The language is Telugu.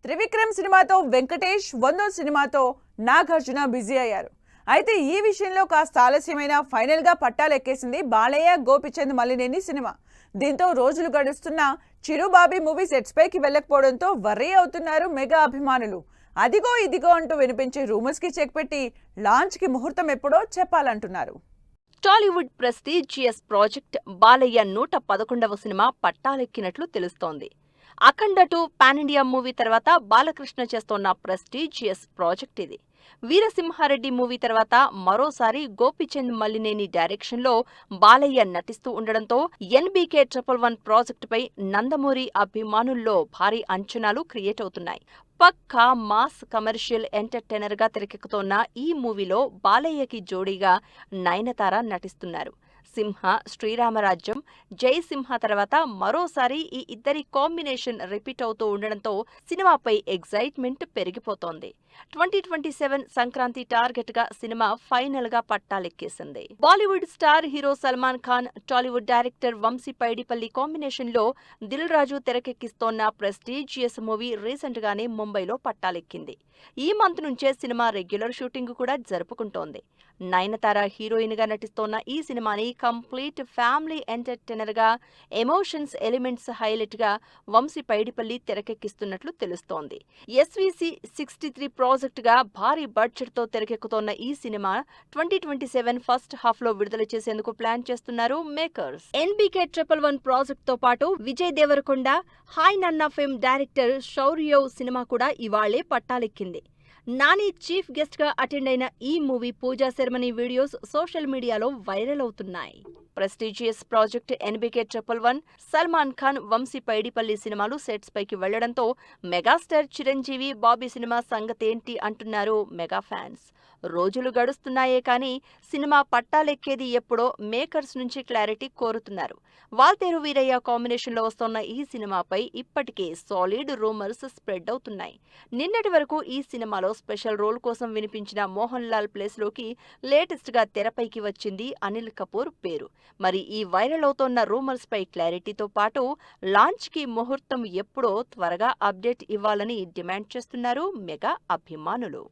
త్రివిక్రమ్ సినిమాతో వెంకటేష్, 100 సినిమాతో నాగార్జున బిజీ అయ్యారు. అయితే ఈ విషయంలో కాస్త ఆలస్యమైన ఫైనల్ గా పట్టాలెక్కేసింది బాలయ్య, గోపిచంద్ మల్లినేని సినిమా. దీంతో రోజులు గడుస్తున్నా చిరుబాబీ మూవీ సెట్స్ పైకి వెళ్ళకపోవడంతో వర్రీ అవుతున్నారు మెగా అభిమానులు. అదిగో ఇదిగో అంటూ వినిపించే రూమర్స్ కి చెక్ పెట్టి లాంచ్ కి ముహూర్తం ఎప్పుడో చెప్పాలంటున్నారు. టాలీవుడ్ ప్రెస్టీజియస్ ప్రాజెక్ట్ బాలయ్య 111వ సినిమా పట్టాలెక్కినట్లు తెలుస్తోంది. అఖండ 2 పాన్ ఇండియా మూవీ తర్వాత బాలకృష్ణ చేస్తోన్న ప్రెస్టీజియస్ ప్రాజెక్ట్ ఇది. వీరసింహారెడ్డి మూవీ తర్వాత మరోసారి గోపిచంద్ మల్లినేని డైరెక్షన్లో బాలయ్య నటిస్తూ ఉండడంతో ఎన్బీకే 111 ప్రాజెక్టుపై నందమూరి అభిమానుల్లో భారీ అంచనాలు క్రియేట్ అవుతున్నాయి. పక్కా మాస్ కమర్షియల్ ఎంటర్టైనర్ గా తెరకెక్కుతోన్న ఈ మూవీలో బాలయ్యకి జోడీగా నయనతార నటిస్తున్నారు. సింహ, శ్రీరామరాజ్యం, జై సింహ తర్వాత మరోసారి ఈ ఇద్దరి కాంబినేషన్ రిపీట్ అవుతూ ఉండడంతో సినిమాపై ఎగ్జైట్మెంట్ పెరిగిపోతోంది. 2027 సంక్రాంతి టార్గెట్ గా సినిమా ఫైనల్ గా పట్టాలెక్కేసింది. Bollywood star hero Salman Khan, Tollywood director Vamshi Paidipally combination లో దిల్ రాజు తెరకెక్కిస్తోన్న ప్రెస్టీజియస్ మూవీ రీసెంట్ గానే ముంబైలో పట్టాలెక్కింది. ఈ మంత్ నుంచే సినిమా రెగ్యులర్ షూటింగ్ కూడా జరుపుకుంటోంది. నయనతార హీరోయిన్ గా నటిస్తోన్న ఈ సినిమాని కంప్లీట్ ఫ్యామిలీ ఎంటర్టైనర్ గా, ఎమోషన్స్ ఎలిమెంట్స్ హైలైట్ గా వంశీ పైడిపల్లి తెరకెక్కిస్తున్నట్లు తెలుస్తోంది. SVC 63 ప్రాజెక్ట్ గా భారీ బడ్జెట్ తో తెరకెక్కుతోన్న ఈ సినిమా 2027 ఫస్ట్ హాఫ్ లో విడుదల చేసేందుకు ప్లాన్ చేస్తున్నారు మేకర్స్. ఎన్బీకే 111 ప్రాజెక్ట్ తో పాటు Vijay Deverakonda, hi Nanna film director Shourya cinema కూడా ఇవాళ్లే పట్టాలెక్కింది. నాని చీఫ్ గెస్ట్ గా అటెండ్ అయిన ఈ movie pooja ceremony videos social మీడియాలో వైరల్ అవుతున్నాయి. Prestigious project NBK 111, Salman Khan, Vamshi Paidipally సినిమాలు సెట్స్ పైకి వెళ్లడంతో మెగాస్టార్ చిరంజీవి, బాబీ సినిమా సంగతేంటి అంటున్నారు మెగా ఫ్యాన్స్. రోజులు గడుస్తున్నాయే కానీ సినిమా పట్టాలెక్కేది ఎప్పుడో మేకర్స్ నుంచి క్లారిటీ కోరుతున్నారు. వాల్తేరు వీరయ్య కాంబినేషన్లో వస్తోన్న ఈ సినిమాపై ఇప్పటికే సాలిడ్ రూమర్స్ స్ప్రెడ్ అవుతున్నాయి. నిన్నటి వరకు ఈ సినిమాలో స్పెషల్ రోల్ కోసం వినిపించిన మోహన్ లాల్ ప్లేస్ లోకి లేటెస్ట్ గా తెరపైకి వచ్చింది అనిల్ కపూర్ పేరు. మరి ఈ వైరల్ అవుతోన్న రూమర్స్ పై క్లారిటీతో పాటు లాంచ్ కి ముహూర్తం ఎప్పుడో త్వరగా అప్డేట్ ఇవ్వాలని డిమాండ్ చేస్తున్నారు మెగా అభిమానులు.